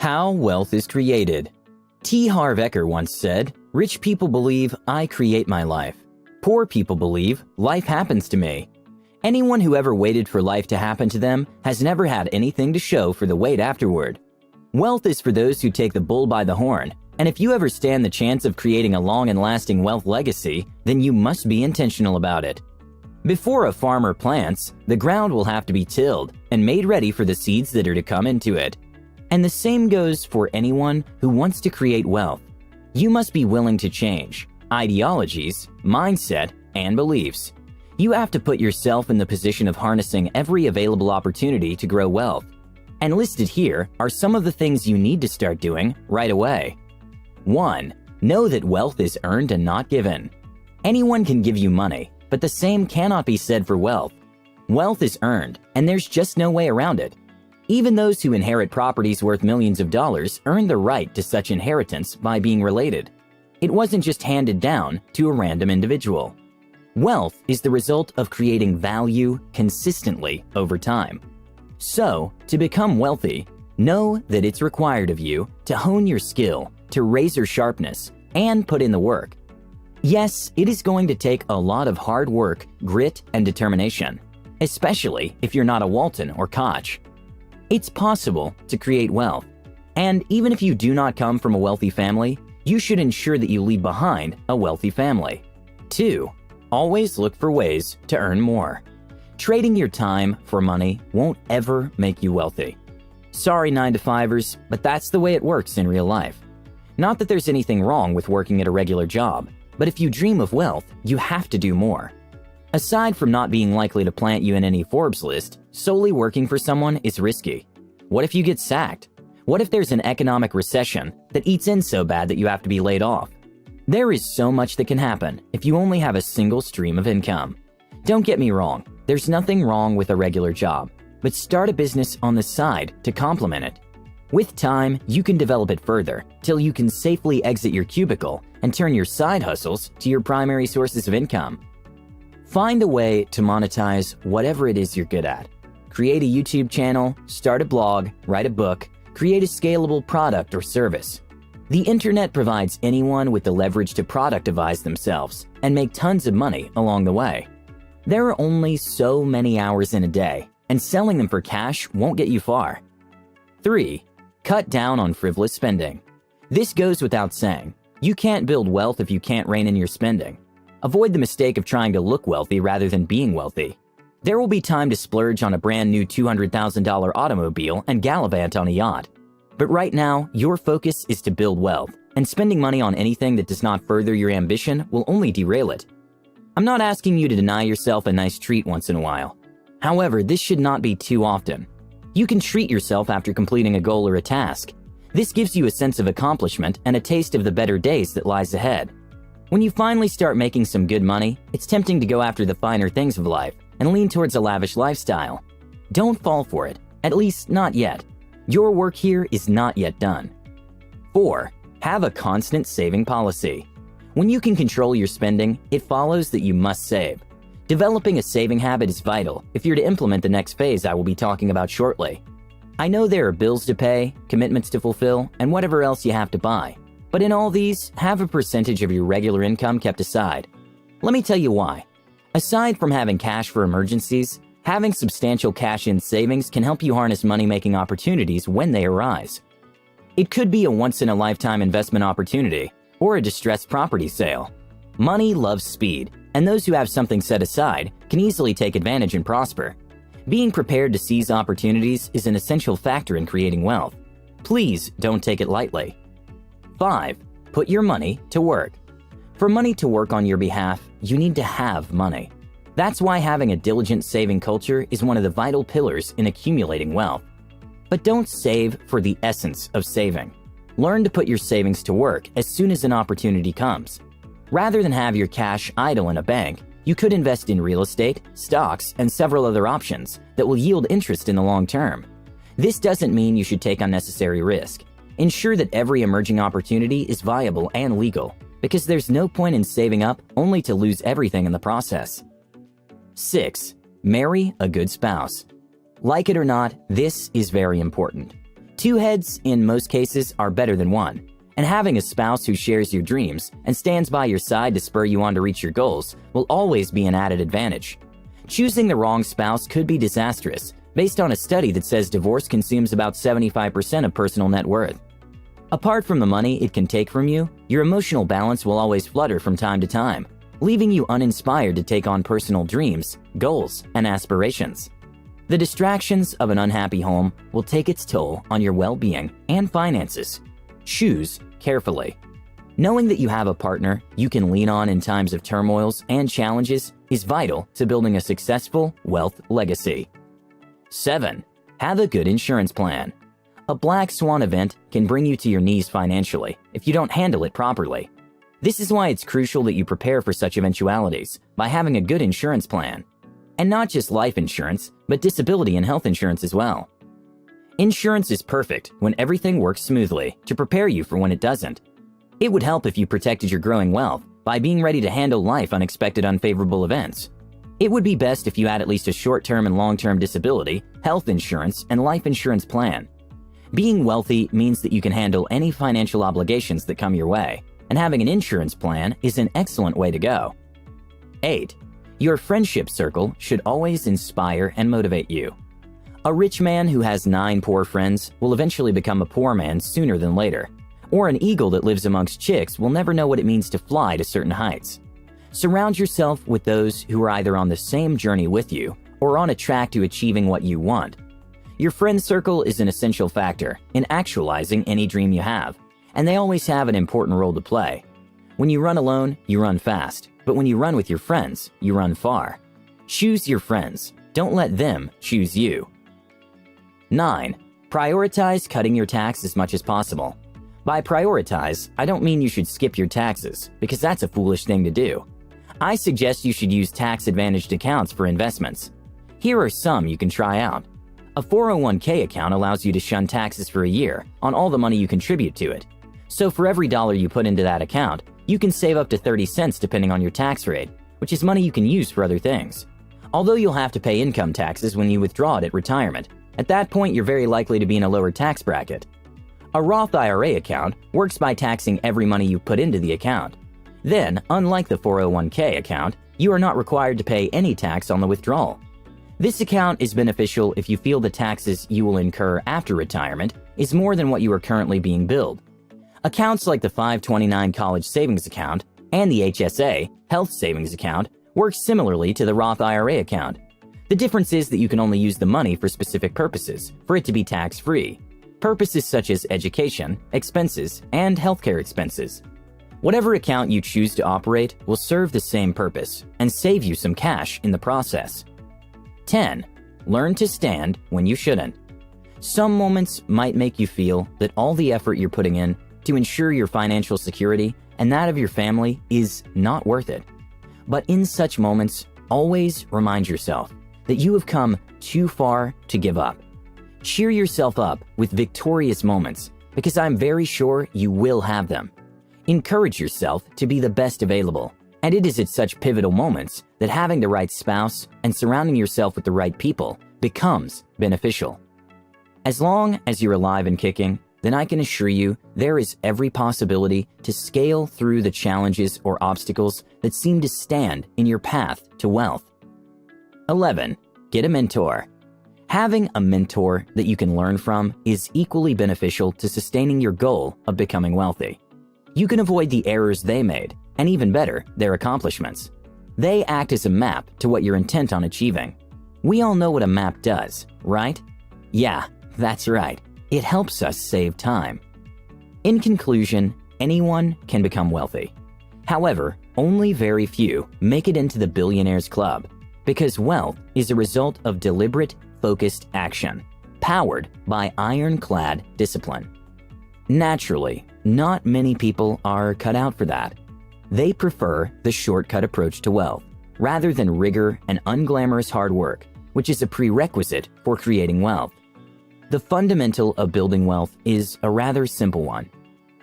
How wealth is created. T. Harv Eker once said, "Rich people believe I create my life. Poor people believe life happens to me." Anyone who ever waited for life to happen to them has never had anything to show for the wait afterward. Wealth is for those who take the bull by the horn, and if you ever stand the chance of creating a long and lasting wealth legacy, then you must be intentional about it. Before a farmer plants, the ground will have to be tilled and made ready for the seeds that are to come into it. And the same goes for anyone who wants to create wealth. You must be willing to change ideologies, mindset, and beliefs. You have to put yourself in the position of harnessing every available opportunity to grow wealth. And listed here are some of the things you need to start doing right away. 1. Know that wealth is earned and not given. Anyone can give you money, but the same cannot be said for wealth. Wealth is earned, and there's just no way around it. Even those who inherit properties worth millions of dollars earn the right to such inheritance by being related. It wasn't just handed down to a random individual. Wealth is the result of creating value consistently over time. So, to become wealthy, know that it's required of you to hone your skill to razor sharpness and put in the work. Yes, it is going to take a lot of hard work, grit, and determination, especially if you're not a Walton or Koch. It's possible to create wealth, and even if you do not come from a wealthy family, you should ensure that you leave behind a wealthy family. 2. Always look for ways to earn more. Trading your time for money won't ever make you wealthy. Sorry 9-to-5ers, but that's the way it works in real life. Not that there's anything wrong with working at a regular job, but if you dream of wealth, you have to do more. Aside from not being likely to plant you in any Forbes list, solely working for someone is risky. What if you get sacked? What if there's an economic recession that eats in so bad that you have to be laid off? There is so much that can happen if you only have a single stream of income. Don't get me wrong, there's nothing wrong with a regular job, but start a business on the side to complement it. With time, you can develop it further till you can safely exit your cubicle and turn your side hustles to your primary sources of income. Find a way to monetize whatever it is you're good at. Create a YouTube channel, start a blog, write a book, create a scalable product or service. The internet provides anyone with the leverage to productivize themselves and make tons of money along the way. There are only so many hours in a day, and selling them for cash won't get you far. 3. Cut down on frivolous spending. This goes without saying. You can't build wealth if you can't rein in your spending. Avoid the mistake of trying to look wealthy rather than being wealthy. There will be time to splurge on a brand new $200,000 automobile and gallivant on a yacht. But right now, your focus is to build wealth, and spending money on anything that does not further your ambition will only derail it. I'm not asking you to deny yourself a nice treat once in a while. However, this should not be too often. You can treat yourself after completing a goal or a task. This gives you a sense of accomplishment and a taste of the better days that lies ahead. When you finally start making some good money, it's tempting to go after the finer things of life and lean towards a lavish lifestyle. Don't fall for it, at least not yet. Your work here is not yet done. 4. Have a constant saving policy. When you can control your spending, it follows that you must save. Developing a saving habit is vital if you're to implement the next phase I will be talking about shortly. I know there are bills to pay, commitments to fulfill, and whatever else you have to buy. But in all these, have a percentage of your regular income kept aside. Let me tell you why. Aside from having cash for emergencies, having substantial cash-in savings can help you harness money-making opportunities when they arise. It could be a once-in-a-lifetime investment opportunity or a distressed property sale. Money loves speed, and those who have something set aside can easily take advantage and prosper. Being prepared to seize opportunities is an essential factor in creating wealth. Please don't take it lightly. 5. Put your money to work. For money to work on your behalf, you need to have money. That's why having a diligent saving culture is one of the vital pillars in accumulating wealth. But don't save for the essence of saving. Learn to put your savings to work as soon as an opportunity comes. Rather than have your cash idle in a bank, you could invest in real estate, stocks, and several other options that will yield interest in the long term. This doesn't mean you should take unnecessary risk. Ensure that every emerging opportunity is viable and legal, because there's no point in saving up only to lose everything in the process. 6. Marry a good spouse. Like it or not, this is very important. Two heads, in most cases, are better than one, and having a spouse who shares your dreams and stands by your side to spur you on to reach your goals will always be an added advantage. Choosing the wrong spouse could be disastrous, based on a study that says divorce consumes about 75% of personal net worth. Apart from the money it can take from you, your emotional balance will always flutter from time to time, leaving you uninspired to take on personal dreams, goals, and aspirations. The distractions of an unhappy home will take its toll on your well-being and finances. Choose carefully. Knowing that you have a partner you can lean on in times of turmoils and challenges is vital to building a successful wealth legacy. 7. Have a good insurance plan. A black swan event can bring you to your knees financially if you don't handle it properly. This is why it's crucial that you prepare for such eventualities by having a good insurance plan. And not just life insurance, but disability and health insurance as well. Insurance is perfect when everything works smoothly to prepare you for when it doesn't. It would help if you protected your growing wealth by being ready to handle life unexpected unfavorable events. It would be best if you had at least a short-term and long-term disability, health insurance, and life insurance plan. Being wealthy means that you can handle any financial obligations that come your way, and having an insurance plan is an excellent way to go. 8. Your friendship circle should always inspire and motivate you. A rich man who has 9 poor friends will eventually become a poor man sooner than later. Or an eagle that lives amongst chicks will never know what it means to fly to certain heights. Surround yourself with those who are either on the same journey with you or on a track to achieving what you want. Your friend circle is an essential factor in actualizing any dream you have, and they always have an important role to play. When you run alone, you run fast, but when you run with your friends, you run far. Choose your friends. Don't let them choose you. 9. Prioritize cutting your tax as much as possible. By prioritize, I don't mean you should skip your taxes, because that's a foolish thing to do. I suggest you should use tax-advantaged accounts for investments. Here are some you can try out. A 401k account allows you to shun taxes for a year on all the money you contribute to it. So for every dollar you put into that account, you can save up to 30 cents depending on your tax rate, which is money you can use for other things. Although you'll have to pay income taxes when you withdraw it at retirement, at that point you're very likely to be in a lower tax bracket. A Roth IRA account works by taxing every money you put into the account. Then, unlike the 401k account, you are not required to pay any tax on the withdrawal. This account is beneficial if you feel the taxes you will incur after retirement is more than what you are currently being billed. Accounts like the 529 College Savings Account and the HSA Health Savings Account work similarly to the Roth IRA account. The difference is that you can only use the money for specific purposes for it to be tax-free. Purposes such as education, expenses, and healthcare expenses. Whatever account you choose to operate will serve the same purpose and save you some cash in the process. 10. Learn to stand when you shouldn't. Some moments might make you feel that all the effort you're putting in to ensure your financial security and that of your family is not worth it. But in such moments, always remind yourself that you have come too far to give up. Cheer yourself up with victorious moments, because I'm very sure you will have them. Encourage yourself to be the best available, and it is at such pivotal moments that having the right spouse and surrounding yourself with the right people becomes beneficial. As long as you're alive and kicking, then I can assure you there is every possibility to scale through the challenges or obstacles that seem to stand in your path to wealth. 11. Get a mentor. Having a mentor that you can learn from is equally beneficial to sustaining your goal of becoming wealthy. You can avoid the errors they made, and even better, their accomplishments. They act as a map to what you're intent on achieving. We all know what a map does, right? Yeah, that's right. It helps us save time. In conclusion, anyone can become wealthy. However, only very few make it into the Billionaires Club, because wealth is a result of deliberate, focused action, powered by ironclad discipline. Naturally, not many people are cut out for that. They prefer the shortcut approach to wealth, rather than rigor and unglamorous hard work, which is a prerequisite for creating wealth. The fundamental of building wealth is a rather simple one.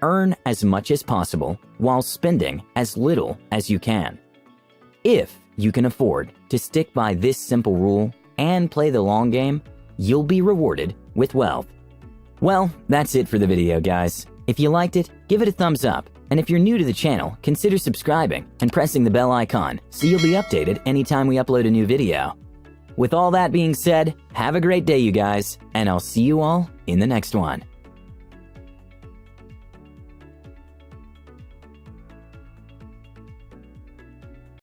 Earn as much as possible while spending as little as you can. If you can afford to stick by this simple rule and play the long game, you'll be rewarded with wealth. Well, that's it for the video, guys. If you liked it, give it a thumbs up. And if you're new to the channel, consider subscribing and pressing the bell icon so you'll be updated anytime we upload a new video. With all that being said, have a great day, you guys, and I'll see you all in the next one.